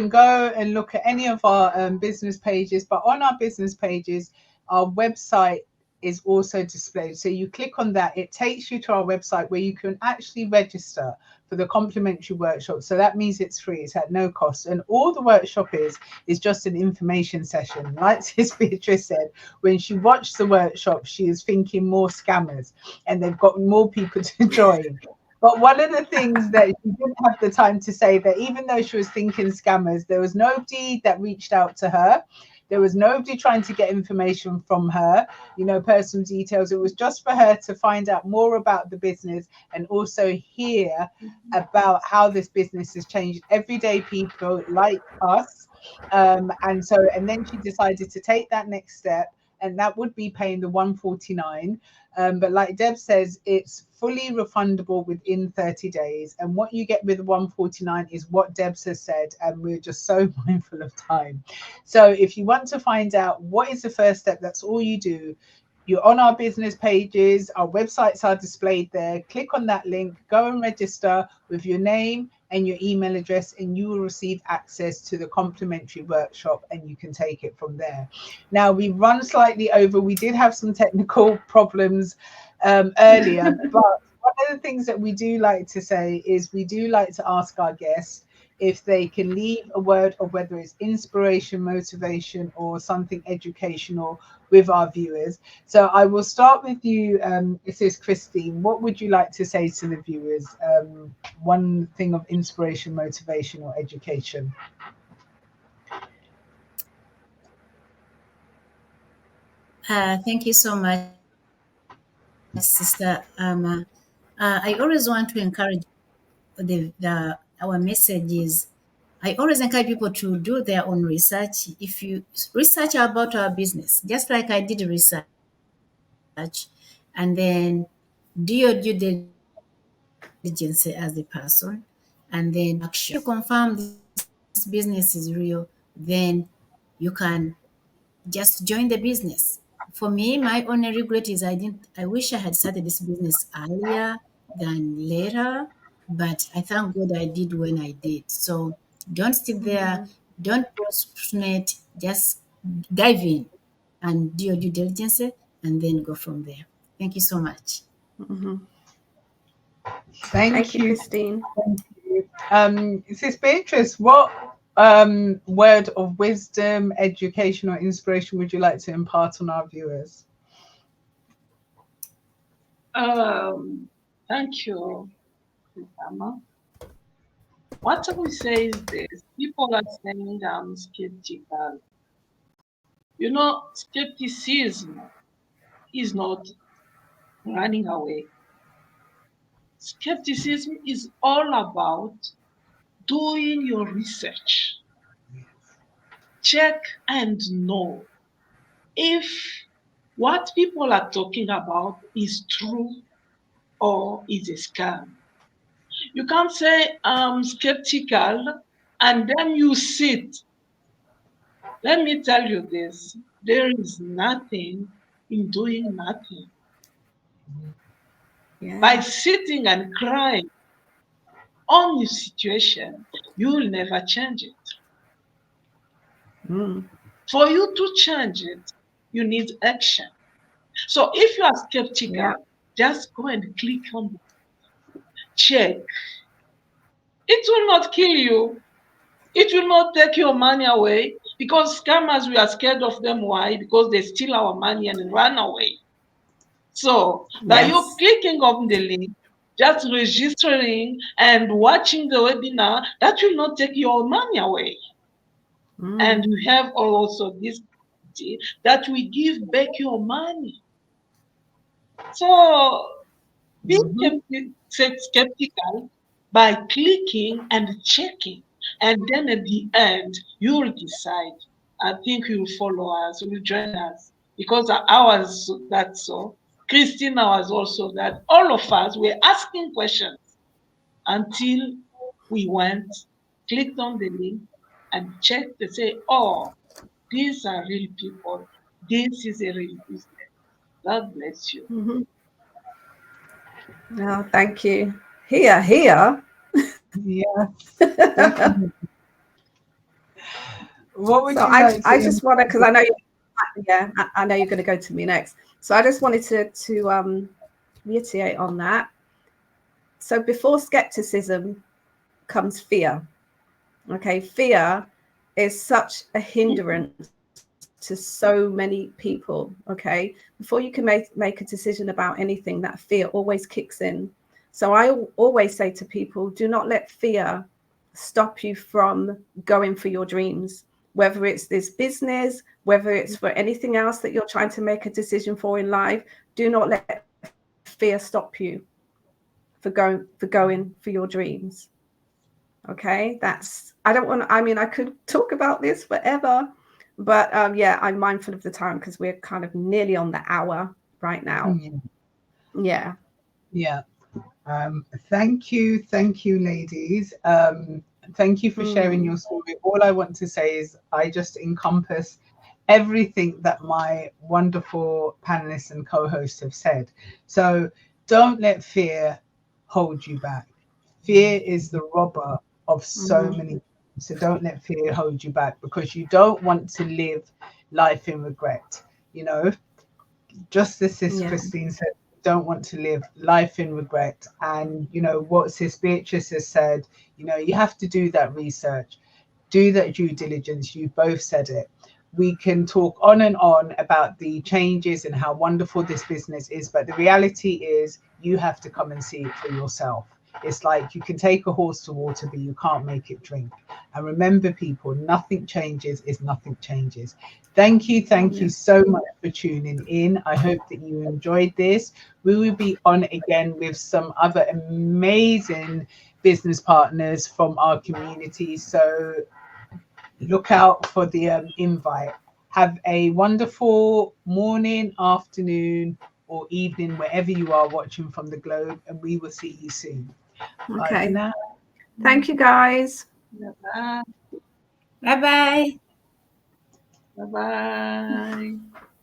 B: go and look at any of our business pages. But on our business pages, our website is also displayed. So you click on that, it takes you to our website where you can actually register for the complimentary workshop. So that means it's free, it's at no cost. And all the workshop is just an information session. Like Sis Beatrice said, when she watched the workshop, she is thinking more scammers, and they've got more people to join. But one of the things that she didn't have the time to say, that even though she was thinking scammers, there was nobody that reached out to her. There was nobody trying to get information from her, you know, personal details. It was just for her to find out more about the business and also hear about how this business has changed everyday people like us. And then she decided to take that next step, and that would be paying the $149. But like Deb says, it's fully refundable within 30 days. And what you get with the $149 is what Deb has said, and we're just so mindful of time. So if you want to find out what is the first step, that's all you do. You're on our business pages, our websites are displayed there. Click on that link, go and register with your name and your email address, and you will receive access to the complimentary workshop, and you can take it from there. Now, we run slightly over. We did have some technical problems earlier, but one of the things that we do like to say is we do like to ask our guests if they can leave a word of whether it's inspiration, motivation, or something educational with our viewers. So I will start with you, it says Christine. What would you like to say to the viewers? One thing of inspiration, motivation, or education.
C: Thank you so much, Sister Amma. I always want to encourage our messages. I always encourage people to do their own research. If you research about our business, just like I did research, and then do your due diligence as a person, and then you confirm this business is real, then you can just join the business. For me, my only regret is I wish I had started this business earlier than later, but I thank God I did when I did. So don't sit there, don't procrastinate, just dive in and do your due diligence and then go from there. Thank you so much.
A: Thank you,
B: you.
A: Christine.
B: Thank you. Sis Beatrice, what word of wisdom, education, or inspiration would you like to impart on our viewers?
D: Thank you, Emma. What I will say is this: people are saying I'm skeptical. Skepticism is not running away. Skepticism is all about doing your research. Check and know if what people are talking about is true or is a scam. You can't say I'm skeptical and then you sit. Let me tell you this: there is nothing in doing nothing. By
A: Yeah.
D: sitting and crying on your situation, you will never change it.
A: Mm.
D: For you to change it, you need action. So if you are
A: Yeah.
D: skeptical, just go and click on check. It will not kill you. It will not take your money away, because scammers, we are scared of them. Why? Because they steal our money and run away. So by you
A: Yes.
D: clicking on the link, just registering and watching the webinar, that will not take your money away. And
A: Mm.
D: you have also this that we give back your money. So be
B: Mhm.
D: skeptical by clicking and checking. And then at the end, you'll decide. I think you'll follow us, you'll join us. Because I was that so. Christina was also that. All of us were asking questions until we went, clicked on the link, and checked to say, oh, these are real people. This is a real business. God bless you.
A: Mm-hmm. Oh, thank you. Here.
B: Yes, definitely. What would
A: So
B: you like to
A: I just want to,
B: impart?
A: because I know I know you're going to go to me next. So I just wanted to reiterate on that. So before skepticism comes fear. Okay, fear is such a hindrance to so many people. Okay, before you can make a decision about anything, that fear always kicks in. So I always say to people, do not let fear stop you from going for your dreams, whether it's this business, whether it's for anything else that you're trying to make a decision for in life. Do not let fear stop you for going for your dreams. Okay, that's, I don't want, I mean, I could talk about this forever, but yeah, I'm mindful of the time because we're kind of nearly on the hour right now. Yeah.
B: Yeah. Thank you, ladies. Thank you for sharing your story. All I want to say is I just encompass everything that my wonderful panelists and co-hosts have said. So don't let fear hold you back. Fear is the robber of so many. So don't let fear hold you back, because you don't want to live life in regret. You know, just as Sis
A: Yeah.
B: Christine said, don't want to live life in regret. And what Sis Beatrice has said, you have to do that research, do that due diligence. You both said it. We can talk on and on about the changes and how wonderful this business is, but the reality is you have to come and see it for yourself. It's like you can take a horse to water, but you can't make it drink. And remember, people, nothing changes is nothing changes. Thank you so much for tuning in. I hope that you enjoyed this. We will be on again with some other amazing business partners from our community. So look out for the invite. Have a wonderful morning, afternoon, or evening, wherever you are watching from the globe, and we will see you soon. Bye for
A: Okay.
B: now.
A: Thank you, guys.
D: Bye-bye.
C: Bye-bye.
D: Bye-bye.